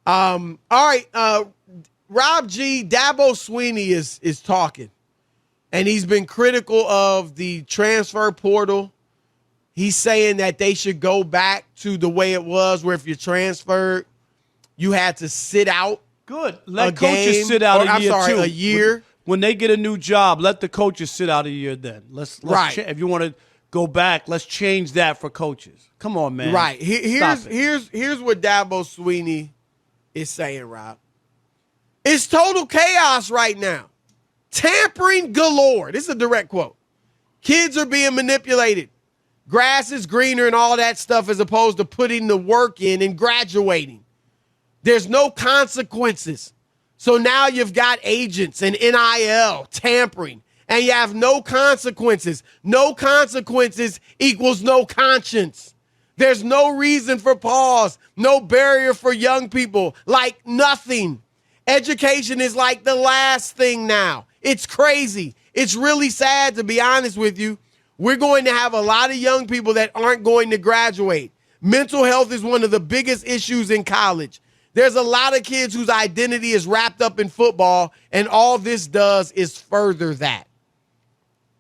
All right. Rob G, Dabo Swinney is talking, and he's been critical of the transfer portal. He's saying that they should go back to the way it was, where if you transferred, you had to sit out. Good. Let coaches sit out a year. When they get a new job, let the coaches sit out a year then. Let's right. If you want to go back, let's change that for coaches. Come on, man. Right. Here's what Dabo Swinney is saying, Rob. It's total chaos right now. Tampering galore. This is a direct quote. Kids are being manipulated. Grass is greener and all that stuff as opposed to putting the work in and graduating. There's no consequences. So now you've got agents and NIL tampering, and you have no consequences. No consequences equals no conscience. There's no reason for pause, no barrier for young people, like nothing. Education is like the last thing now. It's crazy. It's really sad, to be honest with you. We're going to have a lot of young people that aren't going to graduate. Mental health is one of the biggest issues in college. There's a lot of kids whose identity is wrapped up in football, and all this does is further that.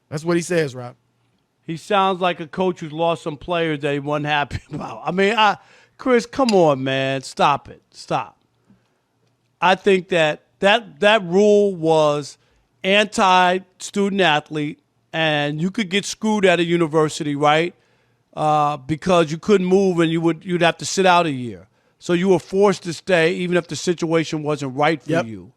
That's what he says, Rob. He sounds like a coach who's lost some players that he wasn't happy about. I mean, Chris, come on, man. Stop it. Stop. I think that rule was anti-student athlete, and you could get screwed at a university, right? Because you couldn't move and you'd have to sit out a year. So you were forced to stay even if the situation wasn't right for you.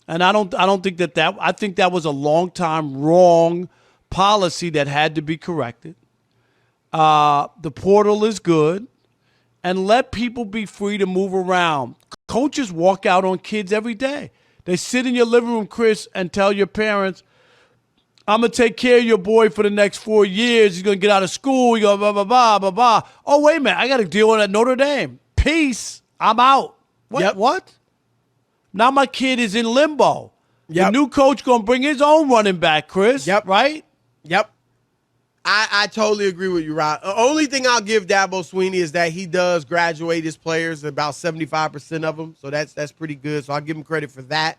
And I don't think that I think that was a long time wrong policy that had to be corrected. The portal is good, and let people be free to move around. Coaches walk out on kids every day. They sit in your living room, Chris, and tell your parents, I'm going to take care of your boy for the next 4 years. He's going to get out of school. You go, blah, blah, blah, blah, blah. Oh, wait a minute. I got to deal with that Notre Dame. Peace. I'm out. What? Yep. What? Now my kid is in limbo. Yep. The new coach going to bring his own running back, Chris. Yep. Right? Yep. I totally agree with you, Rob. The only thing I'll give Dabo Swinney is that he does graduate his players, about 75% of them. So that's pretty good. So I'll give him credit for that.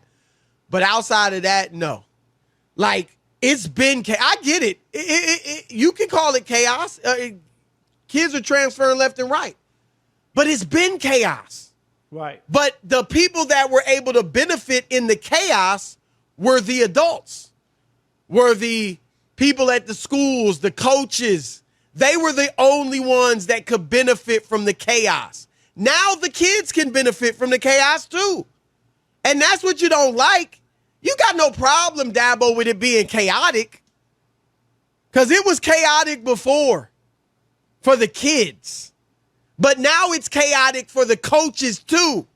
But outside of that, no. Like, it's been I get it. You can call it chaos. Kids are transferring left and right. But it's been chaos. Right. But the people that were able to benefit in the chaos were the adults, were the people at the schools, the coaches. They were the only ones that could benefit from the chaos. Now the kids can benefit from the chaos too. And that's what you don't like. You got no problem, Dabo, with it being chaotic, because it was chaotic before for the kids. But now it's chaotic for the coaches too,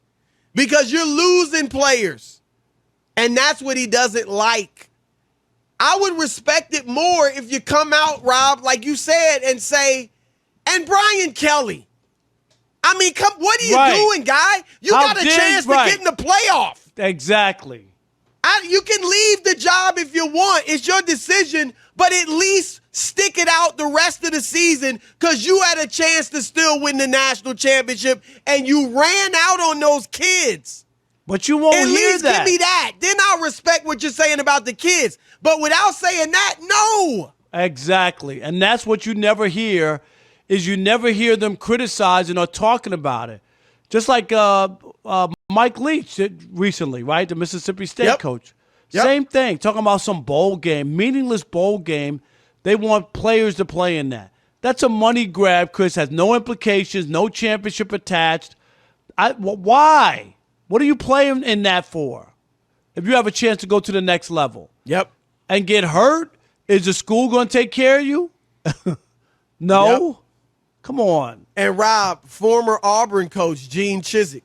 because you're losing players. And that's what he doesn't like. I would respect it more if you come out, Rob, like you said, and say, and Brian Kelly. I mean, what are you doing, guy? You got a chance to get in the playoff. Exactly. You can leave the job if you want. It's your decision, but at least stick it out the rest of the season, because you had a chance to still win the national championship, and you ran out on those kids. But you won't hear that. At least give me that. Then I'll respect what you're saying about the kids. But without saying that, no. Exactly. And that's what you never hear, is you never hear them criticizing or talking about it. Just like Mike Leach recently, right? The Mississippi State coach. Same thing. Talking about some bowl game, meaningless bowl game. They want players to play in that. That's a money grab, Chris. Has no implications, no championship attached. Why? What are you playing in that for? If you have a chance to go to the next level. Yep. And get hurt, is the school going to take care of you? No. Yep. Come on. And Rob, former Auburn coach Gene Chizik,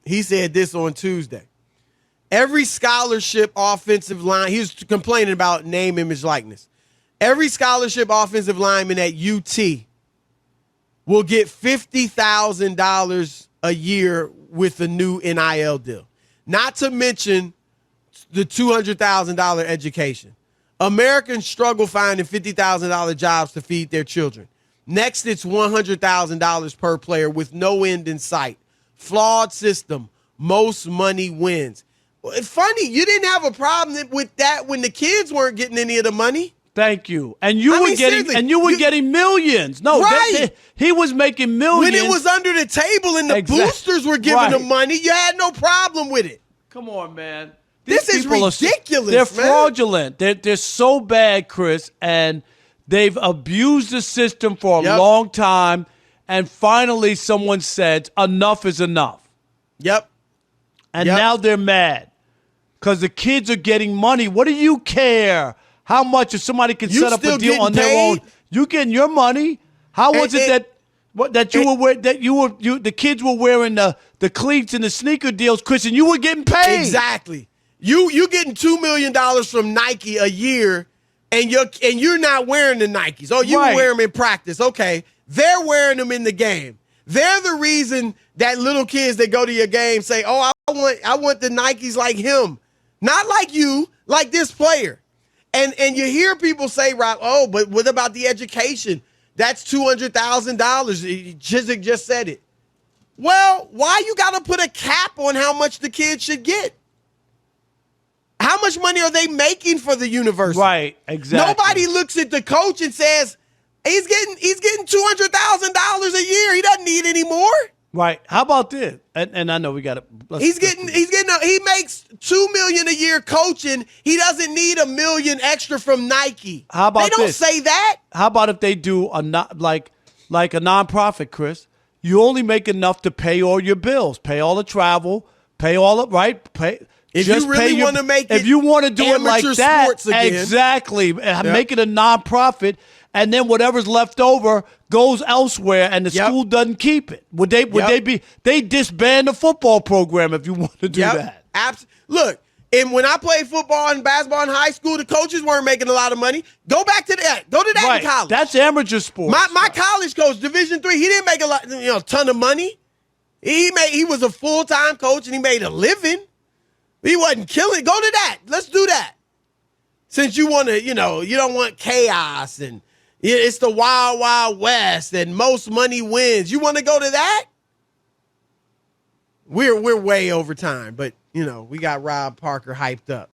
he said this on Tuesday. Every scholarship offensive line, he was complaining about name, image, likeness. Every scholarship offensive lineman at UT will get $50,000 a year with the new NIL deal. Not to mention the $200,000 education. Americans struggle finding $50,000 jobs to feed their children. Next, it's $100,000 per player with no end in sight. Flawed system. most money wins. Well, it's funny, you didn't have a problem with that when the kids weren't getting any of the money. Thank you. And you were getting millions. No, right. He was making millions. When it was under the table and the boosters were giving them money, you had no problem with it. Come on, man. This is ridiculous. They're fraudulent. They're so bad, Chris, and they've abused the system for a long time. And finally, someone said, enough is enough. Yep. And now they're mad because the kids are getting money. What do you care? How much if somebody can set up a deal on their own? You getting your money? How was it that the kids were wearing the cleats and the sneaker deals, Chris, and you were getting paid? Exactly. You getting $2 million from Nike a year, and you're not wearing the Nikes. Oh, you wear them in practice. Okay, they're wearing them in the game. They're the reason that little kids that go to your game say, "Oh, I want the Nikes like him, not like you, like this player." And you hear people say, "Rob, oh, but what about the education? That's $200,000. Chiswick just said it." Well, why you got to put a cap on how much the kids should get? How much money are they making for the university? Right, exactly. Nobody looks at the coach and says, he's getting $200,000 a year. He doesn't need any more. Right. How about this? And I know we got to. He makes $2 million a year coaching. He doesn't need $1 million extra from Nike. How about they don't say that? How about if they do a like a nonprofit, Chris? You only make enough to pay all your bills, pay all the travel, pay all the If you really want to make it, if you want to do it like that, again. Exactly, make it a nonprofit, and then whatever's left over goes elsewhere, and the school doesn't keep it. Would they disband the football program if you want to do that? Look, and when I played football and basketball in high school, the coaches weren't making a lot of money. Go back to that. Go to that in college. That's amateur sports. My college coach, Division III, he didn't make a ton of money. He was a full-time coach and he made a living. He wasn't killing. Go to that. Let's do that. Since you want to, you don't want chaos and it's the wild, wild west and most money wins. You want to go to that? We're way over time, but we got Rob Parker hyped up.